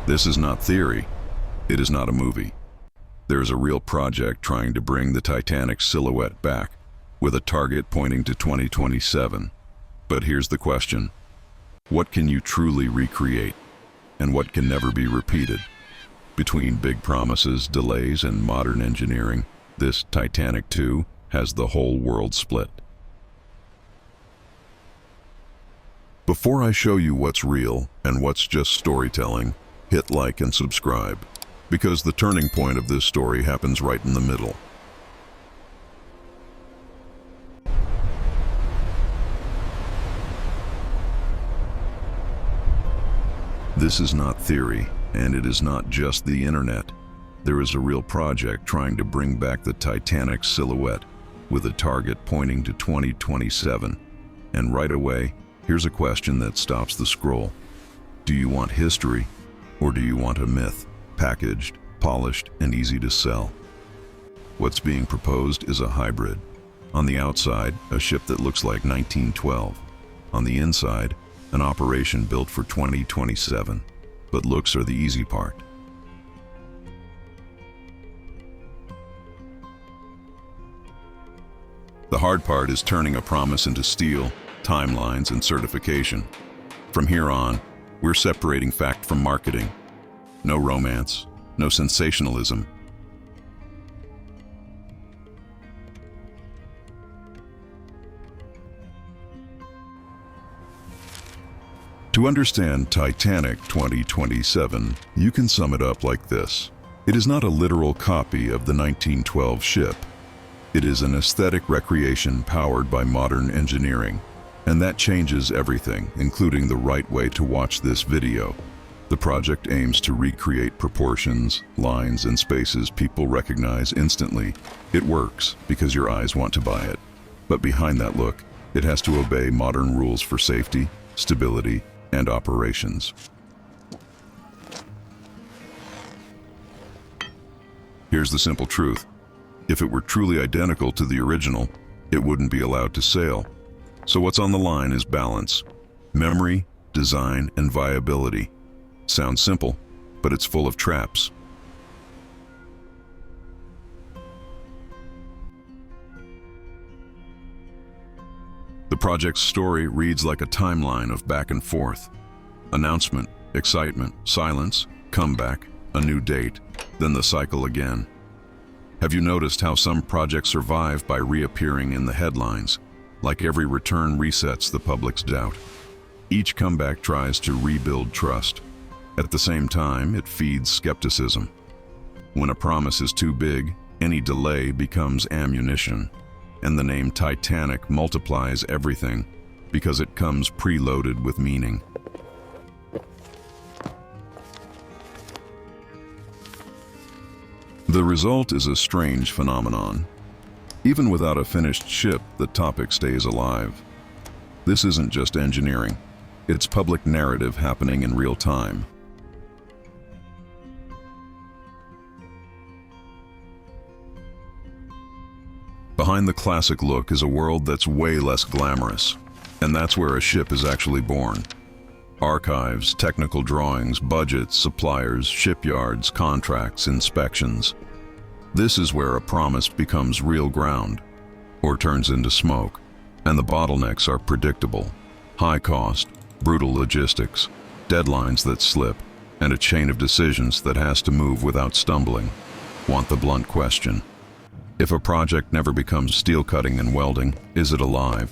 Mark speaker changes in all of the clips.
Speaker 1: This is not theory. It is not a movie. There is a real project trying to bring the Titanic silhouette back, with a target pointing to 2027. But here's the question. What can you truly recreate, and what can never be repeated? Between big promises, delays, and modern engineering, this Titanic 2 has the whole world split. Before I show you what's real and what's just storytelling, hit like and subscribe, because the turning point of this story happens right in the middle. This is not theory, and it is not just the internet. There is a real project trying to bring back the Titanic silhouette, with a target pointing to 2027. And right away, here's a question that stops the scroll. Do you want history, or do you want a myth, packaged, polished, and easy to sell? What's being proposed is a hybrid. On the outside, a ship that looks like 1912. On the inside, an operation built for 2027. But looks are the easy part. The hard part is turning a promise into steel, timelines, and certification. From here on, we're separating fact from marketing. No romance, no sensationalism. To understand Titanic 2027, you can sum it up like this. It is not a literal copy of the 1912 ship. It is an aesthetic recreation powered by modern engineering. And that changes everything, including the right way to watch this video. The project aims to recreate proportions, lines, and spaces people recognize instantly. It works because your eyes want to buy it. But behind that look, it has to obey modern rules for safety, stability, and operations. Here's the simple truth. If it were truly identical to the original, it wouldn't be allowed to sail. So what's on the line is balance. Memory, design, and viability. Sounds simple, but it's full of traps. The project's story reads like a timeline of back and forth. Announcement, excitement, silence, comeback, a new date, then the cycle again. Have you noticed how some projects survive by reappearing in the headlines? Like every return resets the public's doubt. Each comeback tries to rebuild trust. At the same time, it feeds skepticism. When a promise is too big, any delay becomes ammunition. And the name Titanic multiplies everything because it comes preloaded with meaning. The result is a strange phenomenon. Even without a finished ship, the topic stays alive. This isn't just engineering. It's public narrative happening in real time. Behind the classic look is a world that's way less glamorous, and that's where a ship is actually born. Archives, technical drawings, budgets, suppliers, shipyards, contracts, inspections. This is where a promise becomes real ground, or turns into smoke, and the bottlenecks are predictable. High cost, brutal logistics, deadlines that slip, and a chain of decisions that has to move without stumbling. Want the blunt question? If a project never becomes steel cutting and welding, is it alive?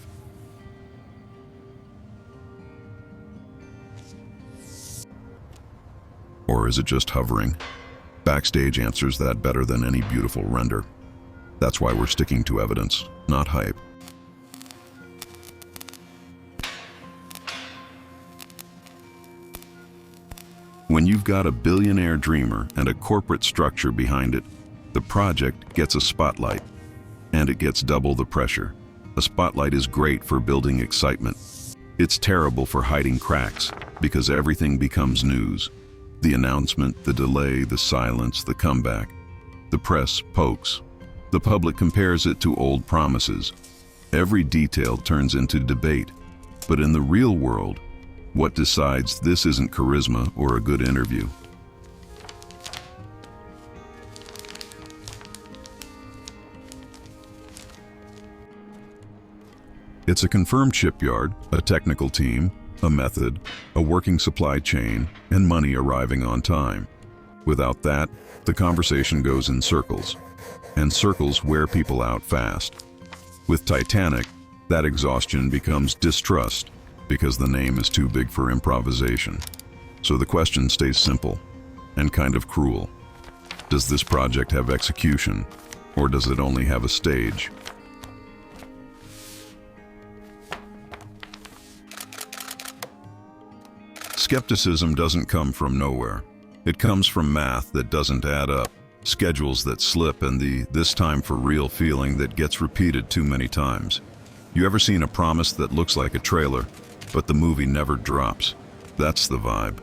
Speaker 1: Or is it just hovering? Backstage answers that better than any beautiful render. That's why we're sticking to evidence, not hype. When you've got a billionaire dreamer and a corporate structure behind it, the project gets a spotlight, and it gets double the pressure. A spotlight is great for building excitement. It's terrible for hiding cracks, because everything becomes news. The announcement, the delay, the silence, the comeback. The press pokes. The public compares it to old promises. Every detail turns into debate. But in the real world, what decides this isn't charisma or a good interview? It's a confirmed shipyard, a technical team, a method, a working supply chain, and money arriving on time. Without that, the conversation goes in circles, and circles wear people out fast. With Titanic, that exhaustion becomes distrust because the name is too big for improvisation. So the question stays simple and kind of cruel. Does this project have execution, or does it only have a stage? Skepticism doesn't come from nowhere. It comes from math that doesn't add up, schedules that slip, and the "this time for real" feeling that gets repeated too many times. You ever seen a promise that looks like a trailer, but the movie never drops? That's the vibe.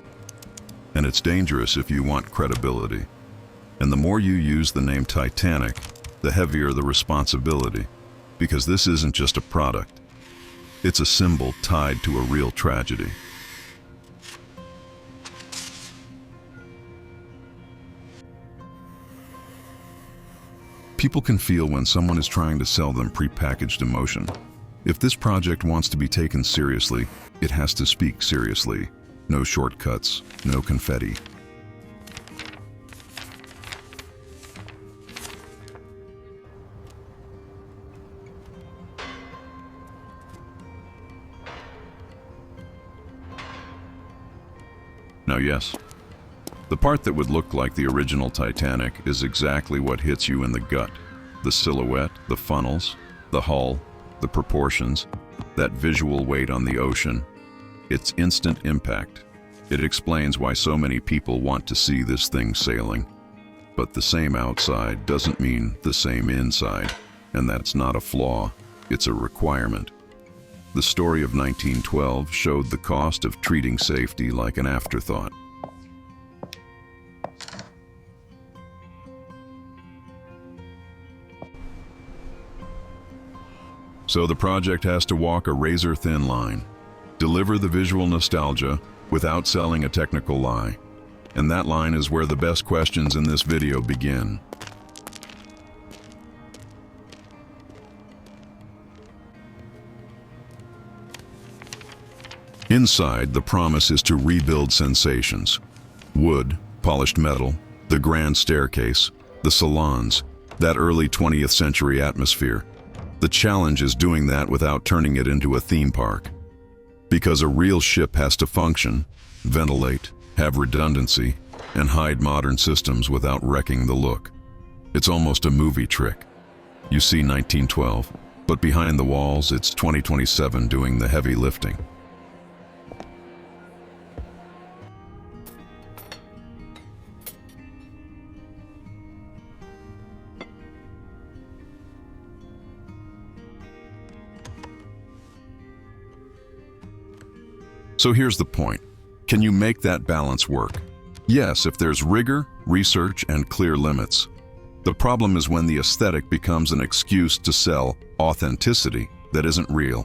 Speaker 1: And it's dangerous if you want credibility. And the more you use the name Titanic, the heavier the responsibility, because this isn't just a product. It's a symbol tied to a real tragedy. People can feel when someone is trying to sell them prepackaged emotion. If this project wants to be taken seriously, it has to speak seriously. No shortcuts, no confetti. Now yes, the part that would look like the original Titanic is exactly what hits you in the gut. The silhouette, the funnels, the hull, the proportions, that visual weight on the ocean. It's instant impact. It explains why so many people want to see this thing sailing. But the same outside doesn't mean the same inside, and that's not a flaw, it's a requirement. The story of 1912 showed the cost of treating safety like an afterthought. So the project has to walk a razor-thin line, deliver the visual nostalgia without selling a technical lie. And that line is where the best questions in this video begin. Inside, the promise is to rebuild sensations. Wood, polished metal, the grand staircase, the salons, that early 20th century atmosphere. The challenge is doing that without turning it into a theme park. Because a real ship has to function, ventilate, have redundancy, and hide modern systems without wrecking the look. It's almost a movie trick. You see 1912, but behind the walls it's 2027 doing the heavy lifting. So here's the point. Can you make that balance work? Yes, if there's rigor, research, and clear limits. The problem is when the aesthetic becomes an excuse to sell authenticity that isn't real.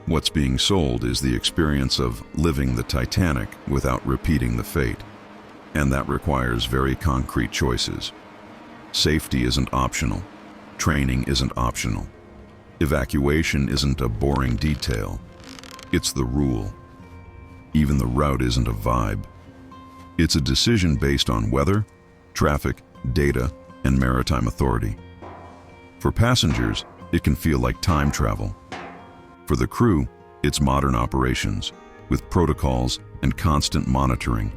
Speaker 1: What's being sold is the experience of living the Titanic without repeating the fate. And that requires very concrete choices. Safety isn't optional. Training isn't optional. Evacuation isn't a boring detail. It's the rule. Even the route isn't a vibe. It's a decision based on weather, traffic, data, and maritime authority. For passengers, it can feel like time travel. For the crew, it's modern operations, with protocols and constant monitoring.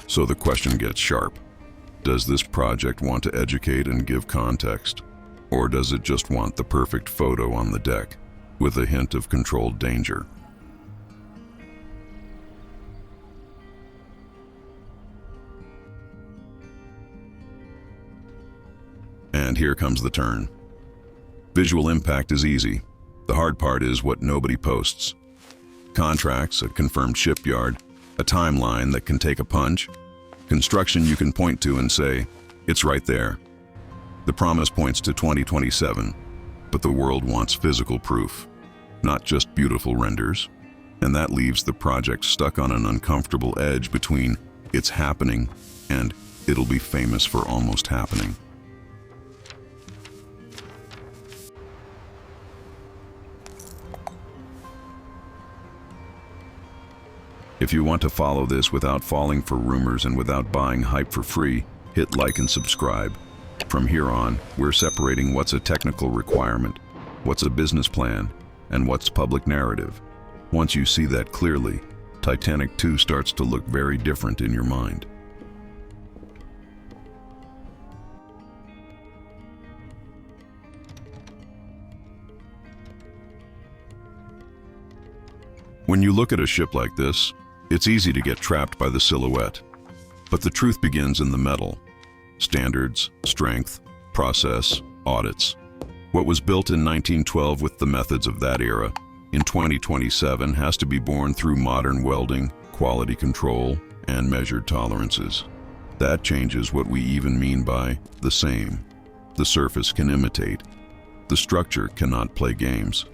Speaker 1: So the question gets sharp. Does this project want to educate and give context? Or does it just want the perfect photo on the deck, with a hint of controlled danger? And here comes the turn. Visual impact is easy. The hard part is what nobody posts. Contracts, a confirmed shipyard, a timeline that can take a punch, construction you can point to and say, it's right there. The promise points to 2027, but the world wants physical proof, not just beautiful renders. And that leaves the project stuck on an uncomfortable edge between it's happening and it'll be famous for almost happening. If you want to follow this without falling for rumors and without buying hype for free, hit like and subscribe. From here on, we're separating what's a technical requirement, what's a business plan, and what's public narrative. Once you see that clearly, Titanic 2 starts to look very different in your mind. When you look at a ship like this, it's easy to get trapped by the silhouette. But the truth begins in the metal. Standards, strength, process, audits. What was built in 1912 with the methods of that era, in 2027 has to be borne through modern welding, quality control, and measured tolerances. That changes what we even mean by the same. The surface can imitate. The structure cannot play games.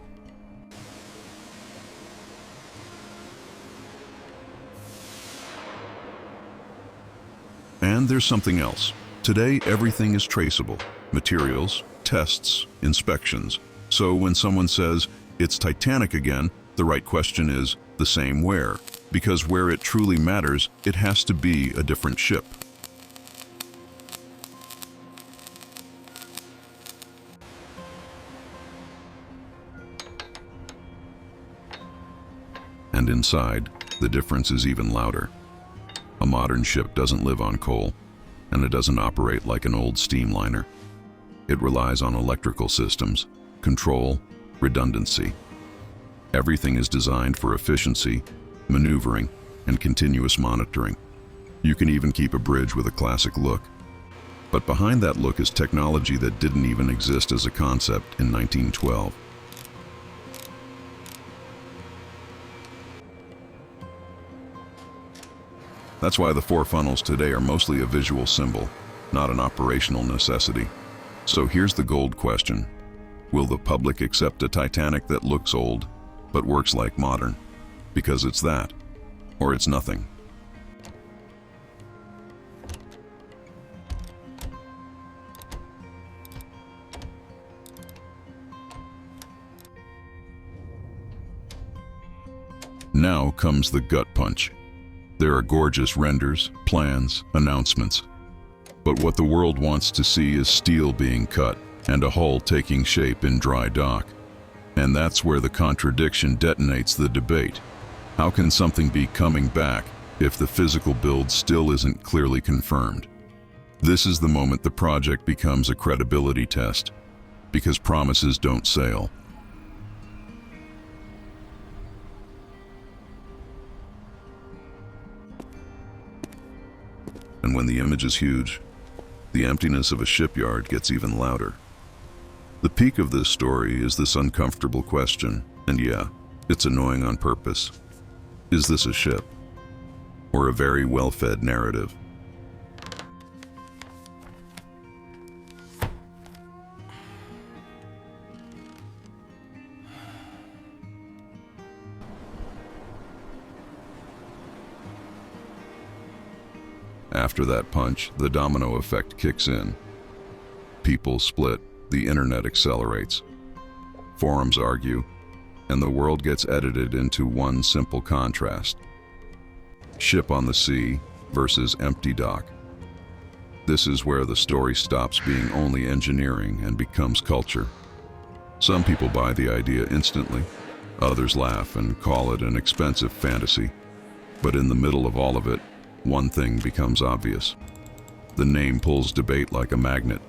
Speaker 1: And there's something else. Today, everything is traceable. Materials, tests, inspections. So when someone says, it's Titanic again, the right question is, the same where? Because where it truly matters, it has to be a different ship. And inside, the difference is even louder. A modern ship doesn't live on coal, and it doesn't operate like an old steam liner. It relies on electrical systems, control, redundancy. Everything is designed for efficiency, maneuvering, and continuous monitoring. You can even keep a bridge with a classic look. But behind that look is technology that didn't even exist as a concept in 1912. That's why the 4 funnels today are mostly a visual symbol, not an operational necessity. So here's the gold question. Will the public accept a Titanic that looks old, but works like modern? Because it's that, or it's nothing. Now comes the gut punch. There are gorgeous renders, plans, announcements. But what the world wants to see is steel being cut and a hull taking shape in dry dock. And that's where the contradiction detonates the debate. How can something be coming back if the physical build still isn't clearly confirmed? This is the moment the project becomes a credibility test, because promises don't sail. And when the image is huge, the emptiness of a shipyard gets even louder. The peak of this story is this uncomfortable question, and yeah, it's annoying on purpose. Is this a ship? Or a very well-fed narrative? After that punch, the domino effect kicks in. People split, the internet accelerates. Forums argue, and the world gets edited into one simple contrast. Ship on the sea versus empty dock. This is where the story stops being only engineering and becomes culture. Some people buy the idea instantly. Others laugh and call it an expensive fantasy. But in the middle of all of it, one thing becomes obvious. The name pulls debate like a magnet.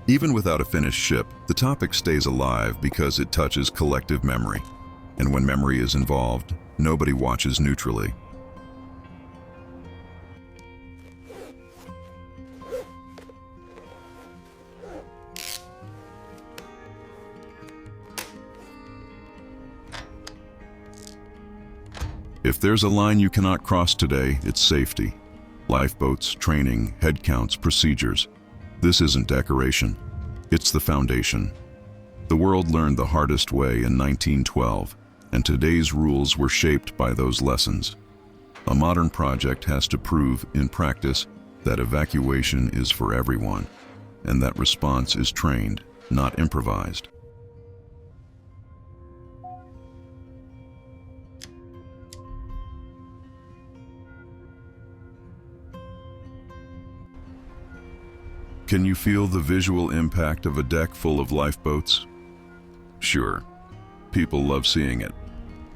Speaker 1: Even without a finished ship, the topic stays alive because it touches collective memory. And when memory is involved, nobody watches neutrally. If there's a line you cannot cross today, it's safety. Lifeboats, training, head counts, procedures. This isn't decoration. It's the foundation. The world learned the hardest way in 1912, and today's rules were shaped by those lessons. A modern project has to prove, in practice, that evacuation is for everyone, and that response is trained, not improvised. Can you feel the visual impact of a deck full of lifeboats? Sure, people love seeing it,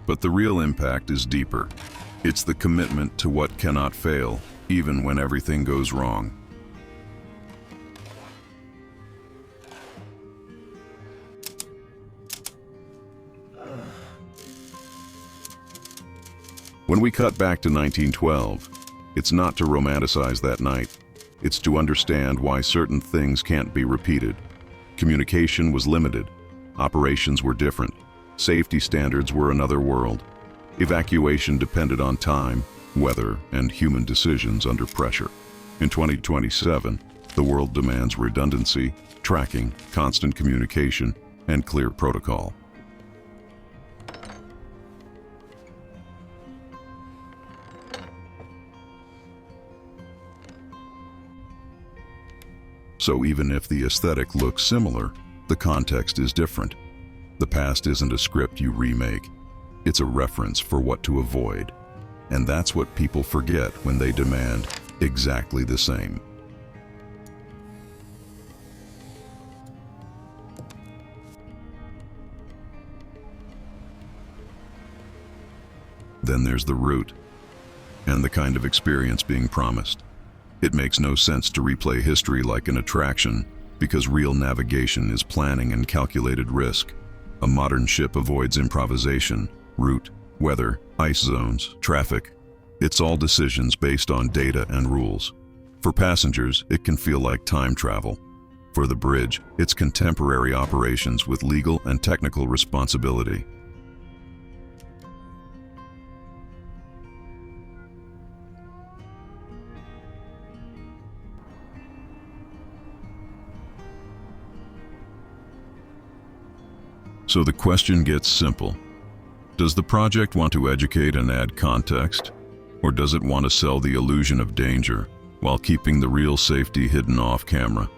Speaker 1: but the real impact is deeper. It's the commitment to what cannot fail, even when everything goes wrong. When we cut back to 1912, it's not to romanticize that night. It's to understand why certain things can't be repeated. Communication was limited. Operations were different. Safety standards were another world. Evacuation depended on time, weather, and human decisions under pressure. In 2027, the world demands redundancy, tracking, constant communication, and clear protocol. So even if the aesthetic looks similar, the context is different. The past isn't a script you remake. It's a reference for what to avoid. And that's what people forget when they demand exactly the same. Then there's the route, and the kind of experience being promised. It makes no sense to replay history like an attraction, because real navigation is planning and calculated risk. A modern ship avoids improvisation, route, weather, ice zones, traffic. It's all decisions based on data and rules. For passengers, it can feel like time travel. For the bridge, it's contemporary operations with legal and technical responsibility. So the question gets simple. Does the project want to educate and add context? Or does it want to sell the illusion of danger while keeping the real safety hidden off camera?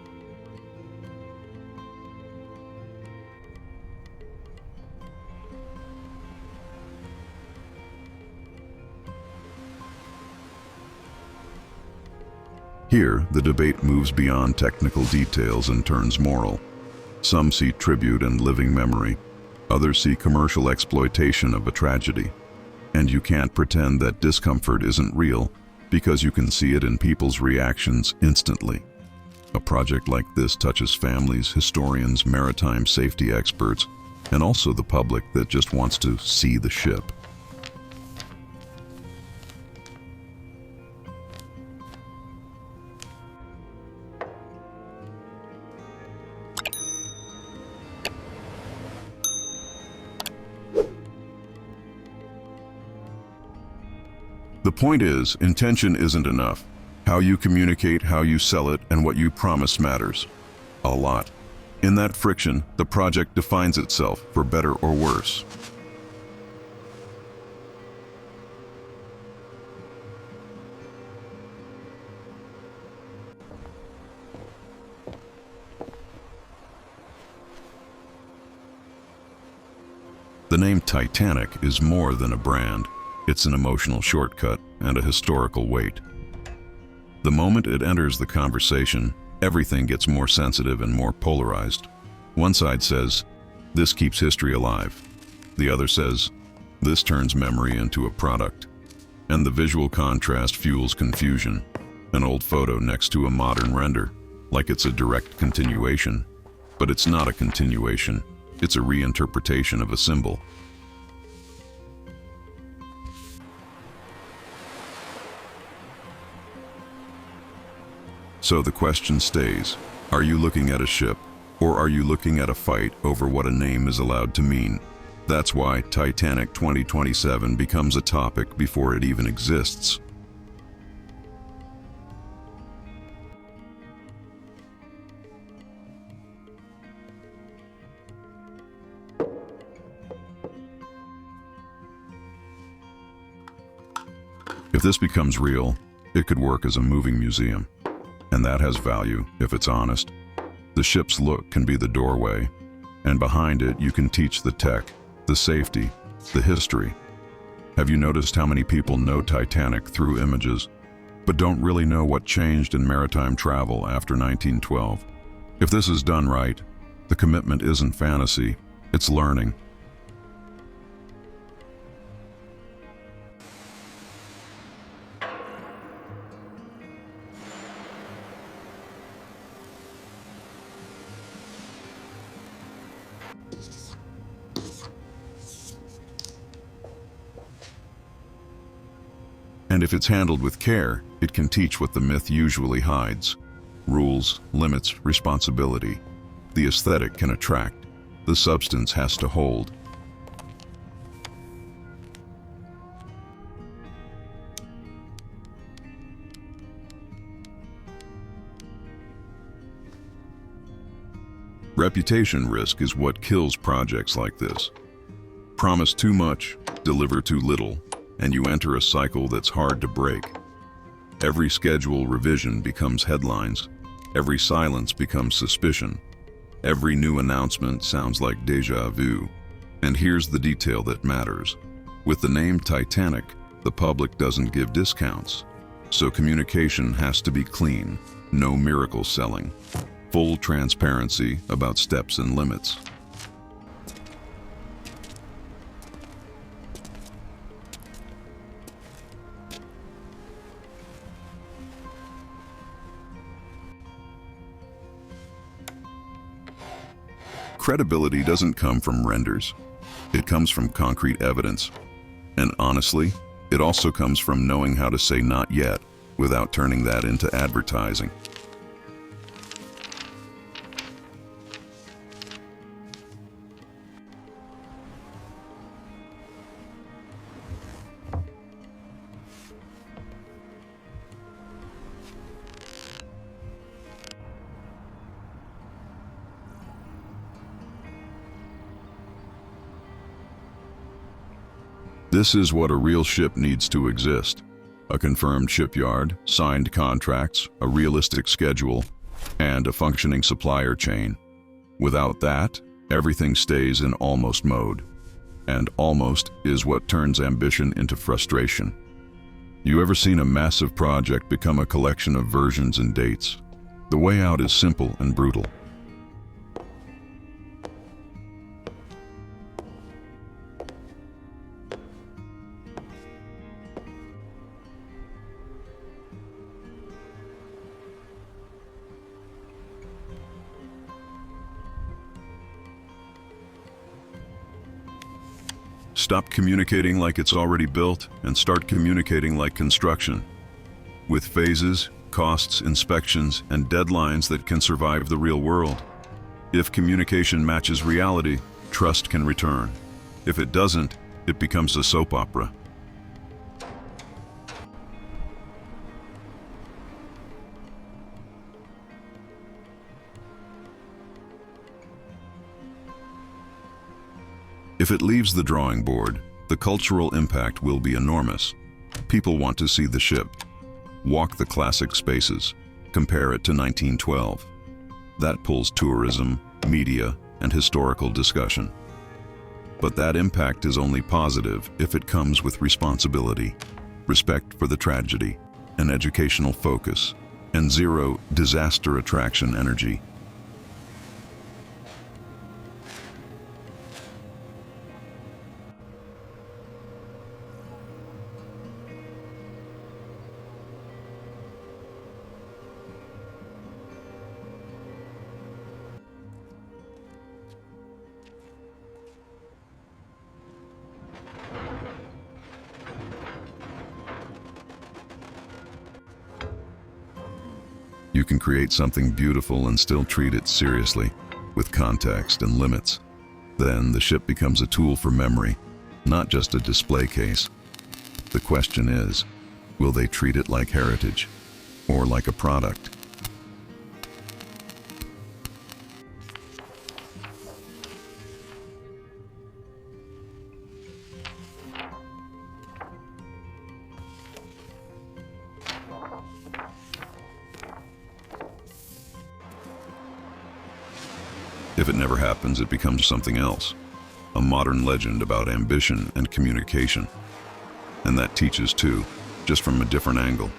Speaker 1: Here, the debate moves beyond technical details and turns moral. Some see tribute and living memory. Others see commercial exploitation of a tragedy. And you can't pretend that discomfort isn't real because you can see it in people's reactions instantly. A project like this touches families, historians, maritime safety experts, and also the public that just wants to see the ship. The point is, intention isn't enough. How you communicate, how you sell it, and what you promise matters. A lot. In that friction, the project defines itself, for better or worse. The name Titanic is more than a brand. It's an emotional shortcut and a historical weight. The moment it enters the conversation, everything gets more sensitive and more polarized. One side says, "This keeps history alive." The other says, "This turns memory into a product." And the visual contrast fuels confusion. An old photo next to a modern render, like it's a direct continuation. But it's not a continuation. It's a reinterpretation of a symbol. So the question stays, are you looking at a ship, or are you looking at a fight over what a name is allowed to mean? That's why Titanic 2027 becomes a topic before it even exists. If this becomes real, it could work as a moving museum. And that has value, if it's honest. The ship's look can be the doorway, and behind it you can teach the tech, the safety, the history. Have you noticed how many people know Titanic through images, but don't really know what changed in maritime travel after 1912? If this is done right, the commitment isn't fantasy, it's learning. And if it's handled with care, it can teach what the myth usually hides: rules, limits, responsibility. The aesthetic can attract, the substance has to hold. Reputation risk is what kills projects like this. Promise too much, deliver too little, and you enter a cycle that's hard to break. Every schedule revision becomes headlines. Every silence becomes suspicion. Every new announcement sounds like déjà vu. And here's the detail that matters. With the name Titanic, the public doesn't give discounts. So communication has to be clean, no miracle selling. Full transparency about steps and limits. Credibility doesn't come from renders. It comes from concrete evidence. And honestly, it also comes from knowing how to say not yet without turning that into advertising. This is what a real ship needs to exist: a confirmed shipyard, signed contracts, a realistic schedule, and a functioning supplier chain. Without that, everything stays in almost mode. And almost is what turns ambition into frustration. You ever seen a massive project become a collection of versions and dates? The way out is simple and brutal. Stop communicating like it's already built and start communicating like construction, with phases, costs, inspections, and deadlines that can survive the real world. If communication matches reality, trust can return. If it doesn't, it becomes a soap opera. If it leaves the drawing board, the cultural impact will be enormous. People want to see the ship, walk the classic spaces, compare it to 1912. That pulls tourism, media, and historical discussion. But that impact is only positive if it comes with responsibility, respect for the tragedy, an educational focus, and zero disaster attraction energy. You can create something beautiful and still treat it seriously, with context and limits. Then the ship becomes a tool for memory, not just a display case. The question is, will they treat it like heritage, or like a product? If it never happens, it becomes something else, a modern legend about ambition and communication. And that teaches too, just from a different angle,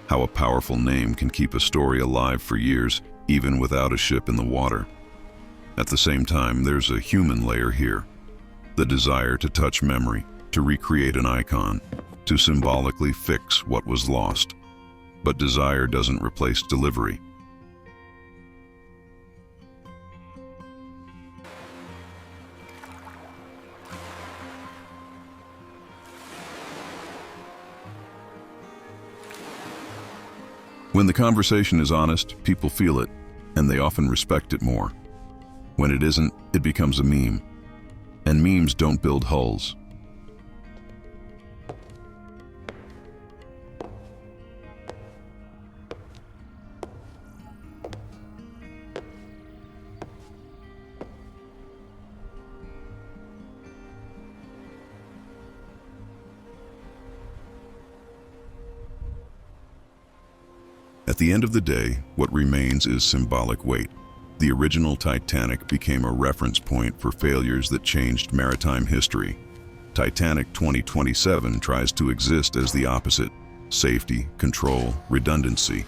Speaker 1: how a powerful name can keep a story alive for years, even without a ship in the water. At the same time, there's a human layer here, the desire to touch memory, to recreate an icon, to symbolically fix what was lost. But desire doesn't replace delivery. When the conversation is honest, people feel it, and they often respect it more. When it isn't, it becomes a meme. And memes don't build hulls. At the end of the day, what remains is symbolic weight. The original Titanic became a reference point for failures that changed maritime history. Titanic 2027 tries to exist as the opposite: safety, control, redundancy.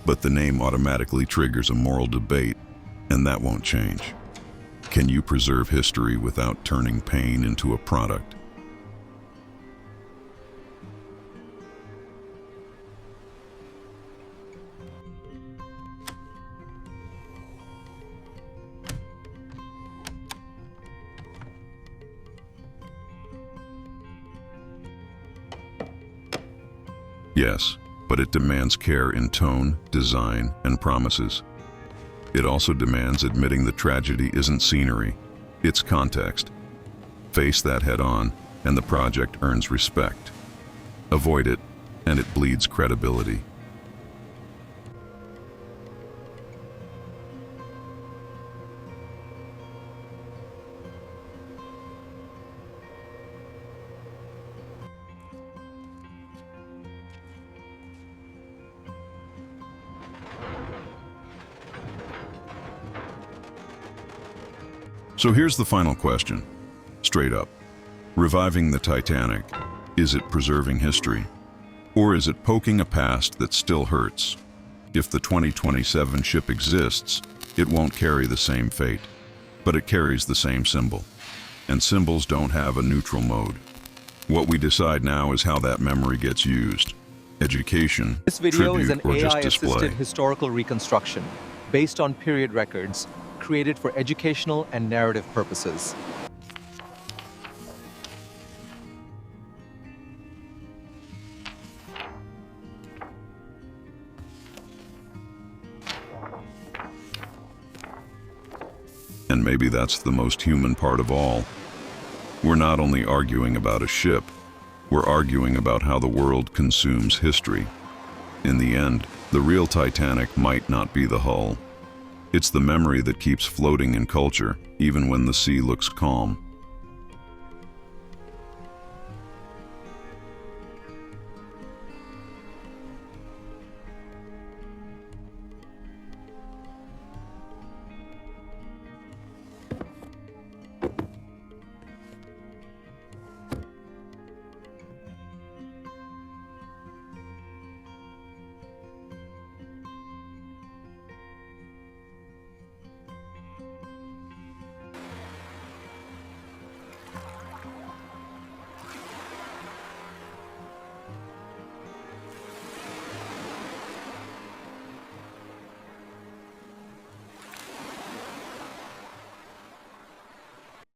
Speaker 1: But the name automatically triggers a moral debate, and that won't change. Can you preserve history without turning pain into a product? Yes, but it demands care in tone, design, and promises. It also demands admitting the tragedy isn't scenery, it's context. Face that head on, and the project earns respect. Avoid it, and it bleeds credibility. So here's the final question, straight up. Reviving the Titanic, is it preserving history? Or is it poking a past that still hurts? If the 2027 ship exists, it won't carry the same fate, but it carries the same symbol. And symbols don't have a neutral mode. What we decide now is how that memory gets used. Education,
Speaker 2: This video is an
Speaker 1: tribute, or just display.
Speaker 2: AI-assisted historical reconstruction based on period records created for educational and narrative purposes.
Speaker 1: And maybe that's the most human part of all. We're not only arguing about a ship, we're arguing about how the world consumes history. In the end, the real Titanic might not be the hull. It's the memory that keeps floating in culture, even when the sea looks calm.